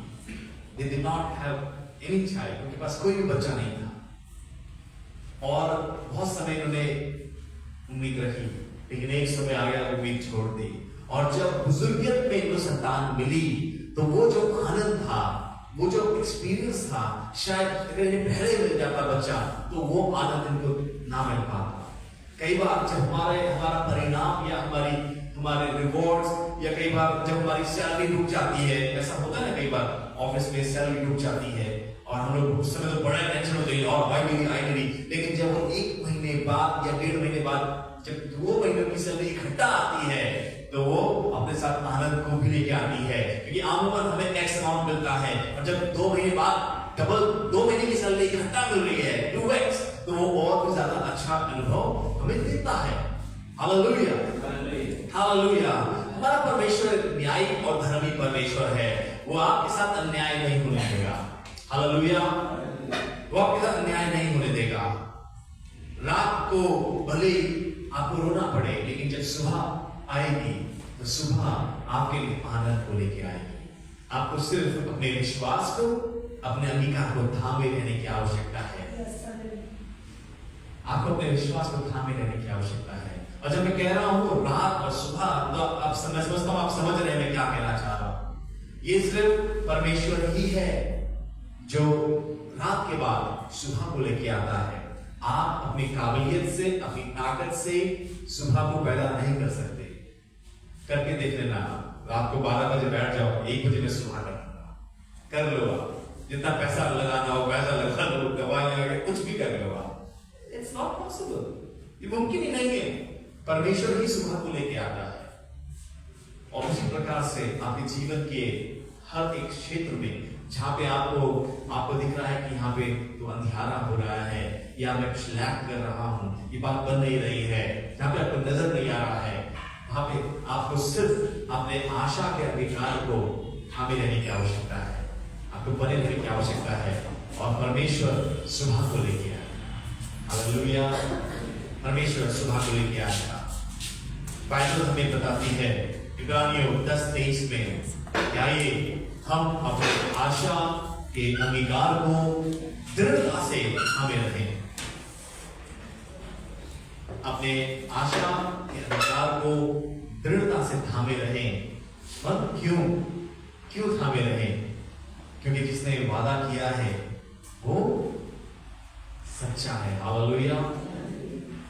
they did not have any child, उनके पास कोई भी बच्चा नहीं था, और बहुत समय उन्होंने उम्मीद रखी, लेकिन एक समय आ गया, उम्मीद छोड़ दी, और जब बुजुर्गियत में इनको संतान मिली, तो वो जो आनंद था, वो जो एक्सपीरियंस था, शायद अगर इन्हें पहले मिल जाता बच्चा, तो वो आनंद इनको ना मिल पाता। कई बार जब हमारा परिणाम या हमारे रिवॉर्ड्स, या कई बार जब हमारी सैलरी रुक जाती है, ऐसा होता है ना, कई बार ऑफिस में सैलरी रुक जाती है, और हम लोग उस समय तो बड़ा टेंशन होती है, और भाई मेरी आई नहीं, लेकिन जब हम 1 महीने बाद या 1.5 महीने बाद जब 2 महीनों की सैलरी इकट्ठा आती है, तो वो अपने साथ आनंद को भी लेके आती है, क्योंकि आमतौर हमें एक्स अमाउंट मिलता है, और जब 2 महीने बाद डबल 2 महीने की सैलरी इकट्ठा मिल रही है 2x, तो वो और भी ज्यादा अच्छा अनुभव हमें देता है। Hallelujah, hallelujah. हमारा परमेश्वर न्यायी और धर्मी परमेश्वर है, वो आपके साथ अन्याय नहीं होने देगा। हालेलुया, वो आपके साथ अन्याय नहीं होने देगा। रात को भले आपको रोना पड़े, लेकिन जब सुबह आएगी तो सुबह आपके लिए आनंद को लेके आएगी। आपको सिर्फ अपने विश्वास को, अपने अंगीकार को थामे रहने की आवश्यकता है। आपको अपने विश्वास को थामे रहने की आवश्यकता है। और जब मैं कह रहा हूं रात और सुबह, तो आप समझता हूं, आप समझ रहे हैं मैं क्या कहना चाह रहा हूं। ये सिर्फ परमेश्वर ही है जो रात के बाद सुबह को लेके आता है। आप अपनी काबिलियत से, अपनी ताकत से सुबह को पैदा नहीं कर सकते। करके देख लेना, रात को 12 बजे बैठ जाओ, 1 बजे में सुबह कर लो। आप जितना पैसा लगाना हो पैसा लगा लो, दवाइयां कुछ भी कर लो। इट्स नॉट पॉसिबल, ये मुमकिन ही नहीं है। परमेश्वर ही सुबह को लेके आता है। और उसी प्रकार से आपके जीवन के हर एक क्षेत्र में, जहां पे आपको दिख रहा है कि यहाँ पे तो अंधियारा हो रहा है, या मैं कुछ लैक कर रहा हूँ, ये बात बन नहीं रही है, जहाँ पे आपको नजर नहीं आ रहा है, वहां पे आपको सिर्फ अपने आशा के अधिकार को थामे रहने की आवश्यकता है, आपको बने रहने की आवश्यकता है। और परमेश्वर सुबह को लेके आया, हालेलुया, परमेश्वर सुबह को लेके आया। बाइबल हमें बताती है इब्रानियों 10:23 में, क्या ये हम अपने आशा के अंगीकार को दृढ़ता से थामे रहें, अपने आशा के अंगीकार को दृढ़ता से थामे रहें। और क्यों थामे रहें? क्योंकि जिसने वादा किया है वो सच्चा है, हालेलुया,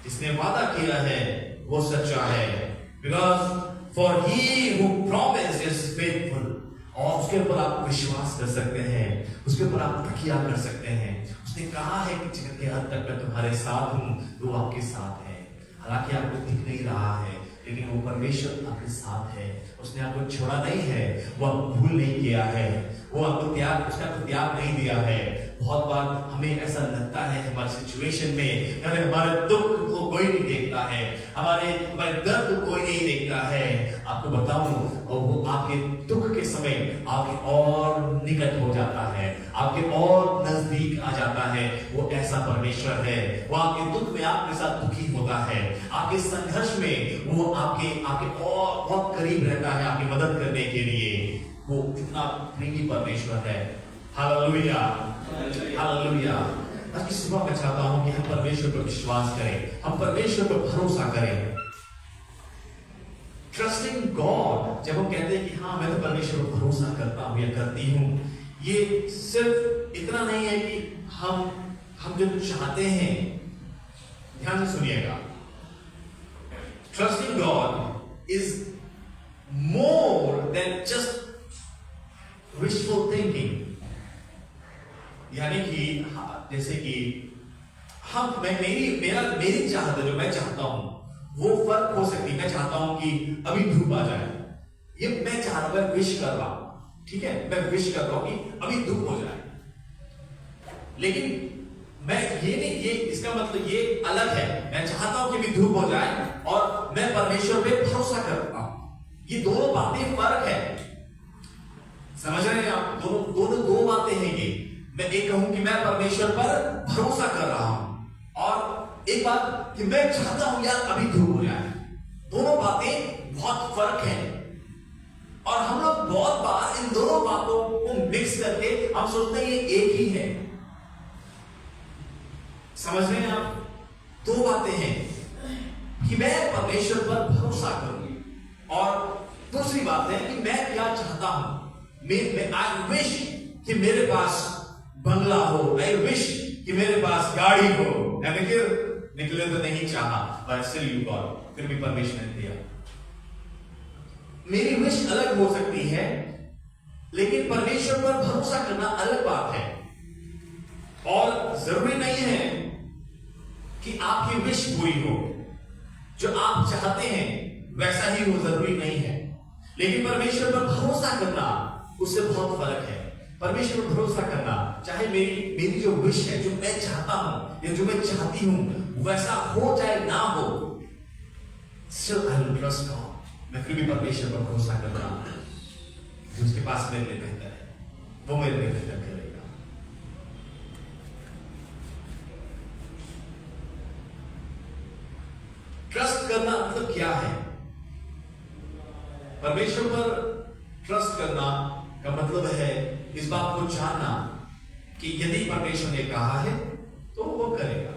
जिसने वादा किया है वो सच्चा है। Because for he who promised is faithful, और उसके ऊपर आप विश्वास कर सकते हैं, उसके ऊपर आप तकिया कर सकते हैं। उसने कहा है कि जगत के अंत तक मैं तुम्हारे साथ हूं, वो आपके साथ है। हालांकि आपको दिख नहीं रहा है, लेकिन वो परमेश्वर आपके साथ है, उसने आपको छोड़ा नहीं है, वो आपको भूल नहीं किया है, वो आपको उसका त्याग नहीं दिया है। बहुत बार हमें ऐसा लगता है हमारे सिचुएशन में, हमारे दुख को कोई नहीं देखता है, हमारे दर्द को कोई नहीं देखता है। आपको बताऊं, और वो आपके दुख के समय आपके और निकट हो जाता है, आपके और नजदीक आ जाता है। वो ऐसा परमेश्वर है, वो आपके दुख में आपके साथ दुखी होता है, आपके संघर्ष में वो आपके और बहुत करीब रहता है आपकी मदद करने के लिए। वो इतना प्रेमी परमेश्वर है, हालेलुया, हालेलुया। आज की सुबह मैं चाहता हूं कि हम परमेश्वर पर विश्वास करें, हम परमेश्वर पर भरोसा करें। ट्रस्टिंग गॉड, जब हम कहते हैं कि हाँ मैं तो परमेश्वर पर भरोसा करता हूं या करती हूं, ये सिर्फ इतना नहीं है कि हम जो चाहते हैं, ध्यान से सुनिएगा, trusting God is more than just wishful thinking. यानी कि जैसे कि मेरी चाहत जो मैं चाहता हूं वो फर्क हो सकती है। मैं चाहता हूं कि अभी धूप आ जाए, ये मैं चाह रहा हूं, मैं विश कर रहा हूं, ठीक है, मैं विश कर रहा हूं कि अभी धूप हो जाए। लेकिन मैं ये नहीं, ये इसका मतलब ये अलग है। मैं चाहता हूं कि अभी धूप हो जाए और मैं परमेश्वर पे भरोसा करता हूं, ये दोनों बातें फर्क है। समझ रहे हैं आप? दोनों दो बातें हैं ये। मैं एक कहूं कि मैं परमेश्वर पर भरोसा कर रहा हूं, और एक बात कि मैं चाहता हूं यार अभी धूप हो जाए। दोनों बातें बहुत फर्क है, और हम लोग बहुत बार इन दोनों बातों को मिक्स करके हम सोचते हैं ये एक ही है। समझ रहे हैं आप? दो बातें हैं कि मैं परमेश्वर पर भरोसा करूं, और दूसरी बात है कि मैं क्या चाहता हूं। आई विश कि मेरे पास बंगला हो, आई विश कि मेरे पास गाड़ी हो, निकले तो नहीं चाहा, but still you got, फिर भी परमेश्वर ने दिया। मेरी विश अलग हो सकती है, लेकिन परमेश्वर पर भरोसा करना अलग बात है। और जरूरी नहीं है कि आपकी विश पूरी हो, जो आप चाहते हैं वैसा ही हो, जरूरी नहीं है। लेकिन परमेश्वर पर भरोसा करना उससे बहुत फर्क है। परमेश्वर पर भरोसा करना, चाहे मेरी जो विश है, जो मैं चाहता हूं या जो मैं चाहती हूं वैसा हो चाहे ना हो, still I will trust God, मैं फिर भी परमेश्वर पर भरोसा करना, जो उसके पास मेरे लिए बेहतर है, वो मेरे लिए बेहतर करेगा। ट्रस्ट करना मतलब क्या है? परमेश्वर पर ट्रस्ट करना का मतलब है इस बात को जानना कि यदि परमेश्वर ने कहा है तो वो करेगा,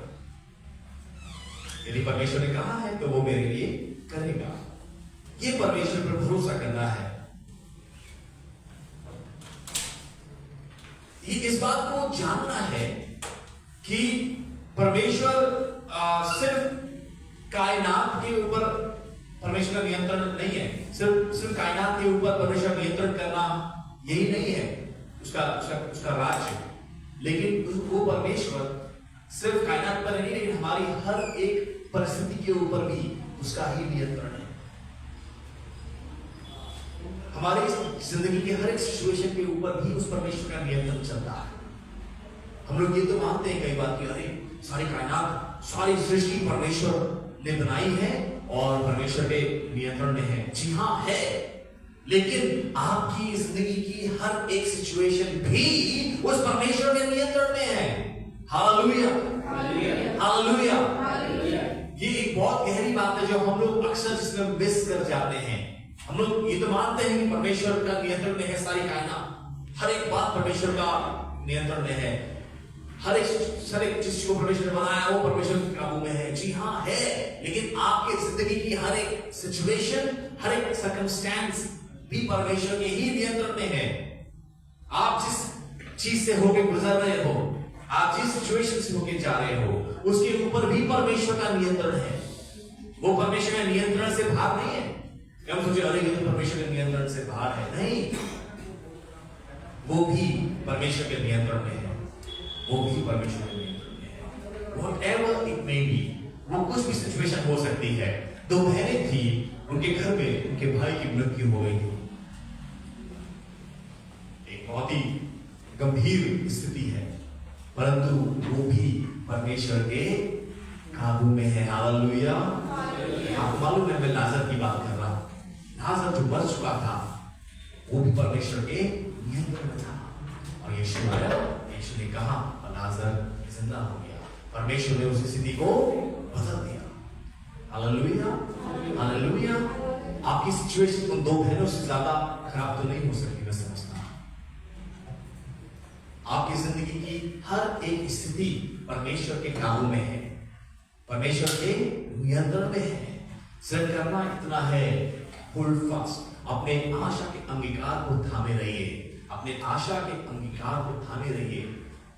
यदि परमेश्वर ने कहा है तो वो मेरे लिए करेगा। ये परमेश्वर पर भरोसा करना है। ये इस बात को जानना है कि परमेश्वर सिर्फ कायनात के ऊपर परमेश्वर का नियंत्रण नहीं है, सिर्फ कायनात के ऊपर परमेश्वर नियंत्रण करना यही नहीं है उसका राज्य, लेकिन वो परमेश्वर सिर्फ कायनात पर नहीं, लेकिन हमारी हर एक परिस्थिति के ऊपर भी उसका ही नियंत्रण है। हमारी जिंदगी के हर एक सिचुएशन के ऊपर भी उस परमेश्वर का नियंत्रण चलता है। हम लोग ये तो मानते हैं कई बार कि अरे सारी कायनात, सारी सृष्टि परमेश्वर ने बनाई है और परमेश्वर के नियंत्रण में है। जी हाँ है, लेकिन आपकी जिंदगी की हर एक सिचुएशन भी उस परमेश्वर के नियंत्रण में है। Hallelujah, hallelujah. ये एक बहुत गहरी बात है जो हम लोग अक्सर जिसमें मिस कर जाते हैं। हम लोग ये तो मानते हैं कि परमेश्वर का नियंत्रण में है सारी कायनात, हर एक बात परमेश्वर का नियंत्रण में है, हर एक चीज को परमेश्वर ने बनाया वो परमेश्वर के काबू में है। जी हाँ है, लेकिन आपकी जिंदगी की हर एक सिचुएशन, हर एक सर्कमस्टेंस भी परमेश्वर के ही नियंत्रण में है। आप जिस चीज से होके गुजर रहे हो, आप जिस सिचुएशन से होके जा रहे हो, उसके ऊपर भी परमेश्वर का नियंत्रण है। वो परमेश्वर के नियंत्रण से बाहर नहीं है। हम सोचे अरे ये तो परमेश्वर के नियंत्रण से बाहर है, नहीं, वो भी परमेश्वर के नियंत्रण में है, वो भी परमेश्वर के नियंत्रण में है। Whatever it may be, वो कुछ भी सिचुएशन हो सकती है। दो बहनें थी, उनके घर में उनके भाई की मृत्यु हो गई थी। एक बहुत ही गंभीर स्थिति है, परंतु वो भी परमेश्वर के काबू में है। हालेलुया। आपको मालूम है मैं लाजर की बात कर रहा हूं। लाजर जो मर चुका था वो भी परमेश्वर के नियंत्रण में था, और यीशु आया, यीशु ने कहा लाजर जिंदा हो गया। परमेश्वर ने उस स्थिति को बदल दिया। Hallelujah, hallelujah. आपकी सिचुएशन उन दो बहनों से ज्यादा खराब तो नहीं हो सकती, मैं समझता हूं। आपकी जिंदगी की हर एक स्थिति परमेश्वर के काबू में है, परमेश्वर के नियंत्रण में है। सिर्फ करना इतना है, होल्ड फास्ट, अपने आशा के अंगीकार को थामे रहिए, अपने आशा के अंगीकार को थामे रहिए।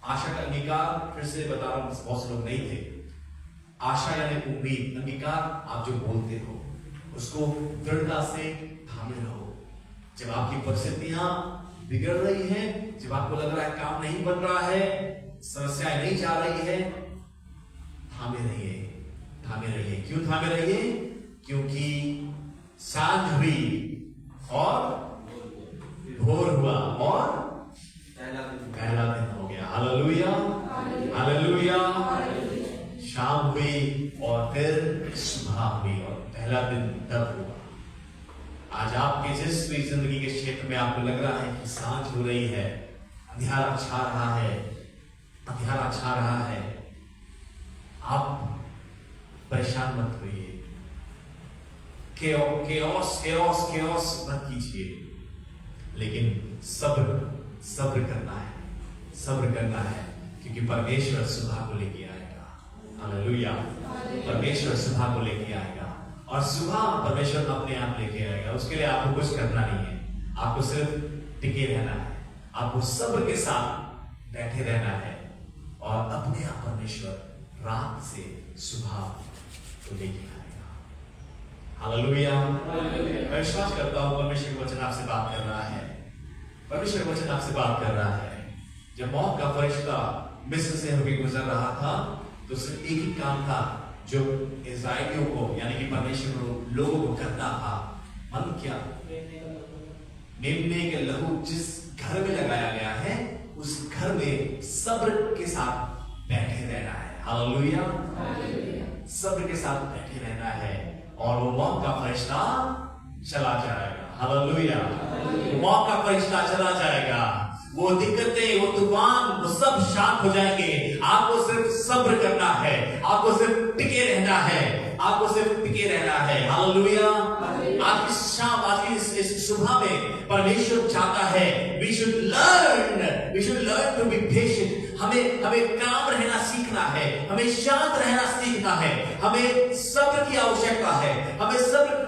आशा का अंगीकार, फिर से बता रहा हूं, बहुत से लोग नहीं थे। आशा यानी उम्मीद, अंगीकार आप जो बोलते हो उसको दृढ़ता से थामे रहो। जब आपकी परिस्थितियां बिगड़ रही हैं, जब आपको लग रहा है काम नहीं बन रहा है, समस्याएं नहीं जा रही है, थामे रहिए, थामे रहिए। क्यों थामे रहिए? क्योंकि सांझ हुई और भोर हुआ और पहला दिन हो गया। Hallelujah, hallelujah. शाम हुई और फिर सुबह हुई और पहला दिन तब हुआ। आज आपके जिस भी जिंदगी के क्षेत्र में आपको लग रहा है कि सांझ हो रही है, अंधेरा छा रहा है, अंधेरा छा रहा है, आप परेशान मत होइए, केओस मत कीजिए, लेकिन सब्र करना है, सब्र करना है, क्योंकि परमेश्वर सुबह को लेके आएगा। हालेलुया। परमेश्वर सुबह को लेके आएगा, और सुबह परमेश्वर अपने आप लेके आएगा। उसके लिए आपको कुछ करना नहीं है, आपको सिर्फ टिके रहना है, आपको सब्र के साथ बैठे रहना है, और अपने आप परमेश्वर रात से सुबह को लेके आएगा। हालेलुया। मैं विश्वास करता हूं परमेश्वर का वचन आपसे बात कर रहा है, परमेश्वर का वचन आपसे बात कर रहा है। जब मौत का फरिश्ता मिस्र से होकर गुजर रहा था, तो सिर्फ एक ही काम था जो इस्राएलियों को, यानी कि परमेश्वर लोगों को करना था। मन क्या? मेमने के लहू जिस घर में लगाया गया है, उस घर में सब्र के साथ बैठे रहना है। हालेलुया। सब्र के साथ बैठे रहना है, और वो मौत का फरिश्ता चला जाएगा। हालेलुया। मौत का फरिश्ता चला जाएगा, वो दिक्कतें, वो तूफान, वो सब शांत हो जाएंगे। आपको सिर्फ सब्र करना है, आपको सिर्फ टिके रहना है, आपको सिर्फ टिके रहना है। हालेलुया। आज की शाम, आज की इस सुबह में परमेश्वर चाहता है we should learn to be patient। हमें काम रहना सीखना है, हमें शांत रहना सीखना है, हमें सब्र की आवश्यकता है, हमें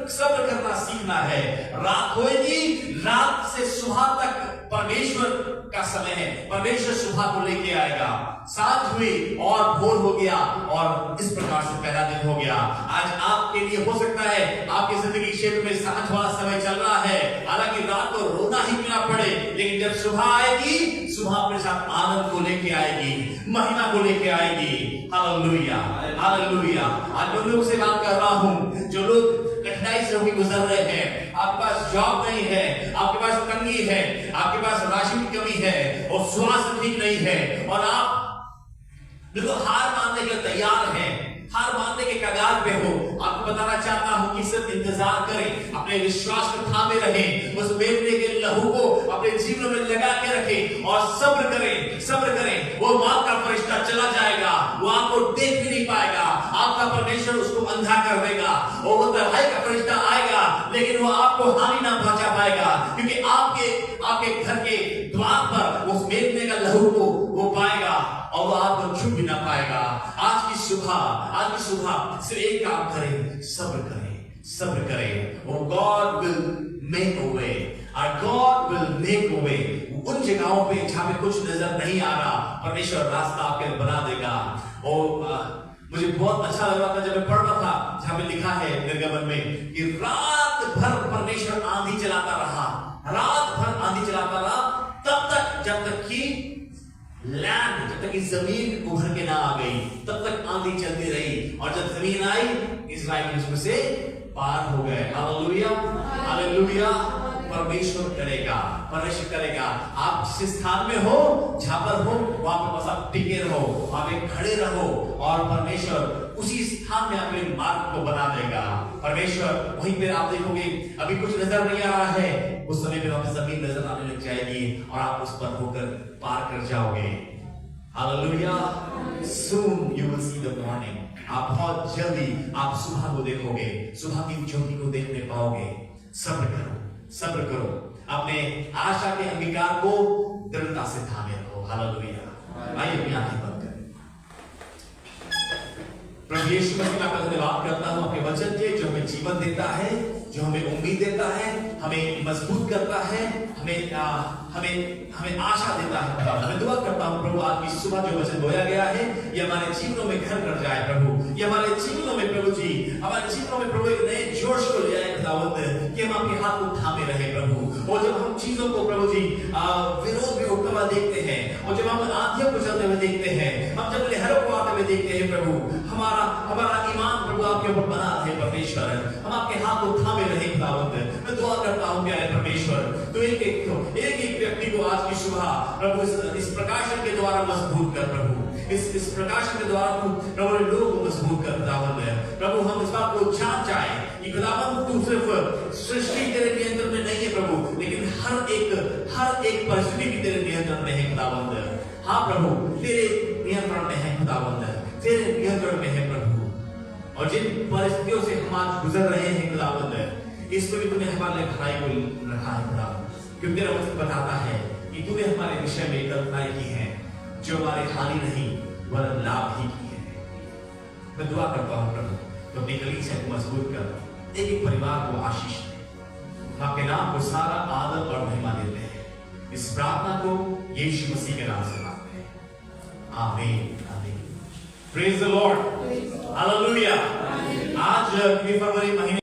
सब्र करना सीखना है। रात होएगी, रात से सुबह तक परमेश्वर का समय है, परमेश्वर सुबह को लेके आएगा। सांझ हुई और भोर हो गया, और इस प्रकार से पहला दिन हो गया। आज आपके लिए हो सकता है आपकी जिंदगी क्षेत्र में सांझ वाला समय चल रहा है, हालांकि रात को रोना ही क्यों ना पड़े, लेकिन जब सुबह आएगी, सुबह अपने साथ आनंद को लेके आएगी, महिमा को लेके आएगी। Hallelujah, hallelujah. आज उन लोगों से बात कर रहा हूं जो लोग कठिनाई से होकर गुजर रहे हैं। आपके पास जॉब नहीं है, आपके पास तंगी है, आपके पास राशि की कमी है, और स्वास्थ्य ठीक नहीं है, और बिल्कुल हार मानने के लिए तैयार हैं, हार मानने के कगार पे हो, आपको बताना चाहता हूं कि सिर्फ इंतजार करें, अपने विश्वास को थामे रहें, उस मेमने के लहू को अपने जीवन में लगा के रखें और सब्र करें, सब्र करें। वो मौत का फरिश्ता चला जाएगा, वो आपको देख भी नहीं पाएगा, आपका परमेश्वर उसको अंधा कर देगा। और वो तबाही का फरिश्ता आएगा, लेकिन वो आपको हानि ना पहुंचा पाएगा, क्योंकि आपके घर के द्वार पर उस मेमने का लहू को वो पाएगा और वो आपको छू भी ना पाएगा। आज की सुबह सिर्फ एक काम करें, सब्र करें, सब्र करें। और गॉड विल मेक अ वे, और गॉड विल मेक अ वे। उन जगहों पे जहां पे कुछ नजर नहीं आ रहा, परमेश्वर रास्ता आपके लिए बना देगा। और मुझे बहुत अच्छा लग रहा था जब मैं पढ़ रहा था, जहां पे लिखा है निर्गमन में कि रात भर परमेश्वर आंधी चलाता रहा, रात भर आंधी चलाता रहा, तब तक जब तक कि लैंड, जब तक कि जमीन उभर के ना आ गई, तब तक आंधी चलती रही। और जब जमीन आई, इस्राएल उसमें से पार हो गए। Hallelujah, hallelujah. परमेश्वर करेगा, परमेश्वर करेगा। आप जिस स्थान में हो, जहां पर हो, वहां पर बस आप टिके रहो, वहां पे खड़े रहो, और परमेश्वर उसी स्थान में आपके मार्ग को बना देगा। परमेश्वर वहीं पे आप देखोगे, अभी कुछ नजर नहीं आ रहा है, उस समय पे आपको जमीन नजर आने लग जाएगी और आप उस पर होकर पार कर जाओगे। Hallelujah. Soon you will see the morning. आप बहुत जल्दी आप सुबह को देखोगे, सुबह की ज्योति को देखने पाओगे। सब्र करो, सब्र करो, अपने आशा के अंगीकार को दृढ़ता से थामे रहो। हालेलुया। आइए अपनी आंखें बंद करें। प्रभु यीशु मसीह का धन्यवाद करता हूं आपके वचन के, जो हमें जीवन देता है, जो हमें उम्मीद देता है, हमें मजबूत करता है, हमें आशा देता है। मैं दुआ करता हूं प्रभु, आज की सुबह जो वचन बोया गया है, ये हमारे जीवनों में घर कर जाए प्रभु, ये हमारे जीवनों में प्रभु जी, हमारे जीवनों में प्रभु एक नए जोश को ले आए खुदावंद, कि हम आपके हाथ को थामे रहे प्रभु। और जब हम चीजों को प्रभु जी विरोध में उठता हुआ देखते हैं, और जब हम आंधियों को चलते हुए देखते हैं, हम जब लहरों को आते हुए देखते हैं प्रभु, हमारा ईमान प्रभु आपके ऊपर बना रहे परमेश्वर, हम आपके हाथ को थामे रहे खुदावंद। मैं दुआ करता हूं प्यारे परमेश्वर, तो एक व्यक्ति को आज की सुबह प्रभु इस प्रकाशन के द्वारा मजबूत कर प्रभु, इस प्रकाशन के द्वारा तू प्रभु लोगों को मजबूत कर खुदावंद। प्रभु हम इस बात को जान जाए कि खुदावंद तू सिर्फ सृष्टि तेरे नियंत्रण में नहीं है प्रभु, लेकिन हर एक परिस्थिति भी तेरे नियंत्रण में है खुदावंद। हाँ प्रभु, तेरे नियंत्रण में है खुदावंद, तेरे नियंत्रण में है प्रभु। और जिन परिस्थितियों से हम आज गुजर रहे हैं खुदावंद, इसमें भी तूने हमारे लिए भलाई को रखा है खुदावंद, क्योंकि तेरा वचन बताता है कि तूने हमारे विषय में कल्पनाएं की हैं जो हमारे हानि नहीं वरन लाभ ही की है। मैं दुआ करता हूं प्रभु, तो अपनी कलीसिया को मजबूत कर, एक परिवार को आशीष दे। हम आपके नाम को सारा आदर और महिमा देते हैं, इस प्रार्थना को यीशु मसीह के नाम से मांगते हैं, आमीन, आमीन। Praise the Lord, hallelujah. आज फरवरी महीने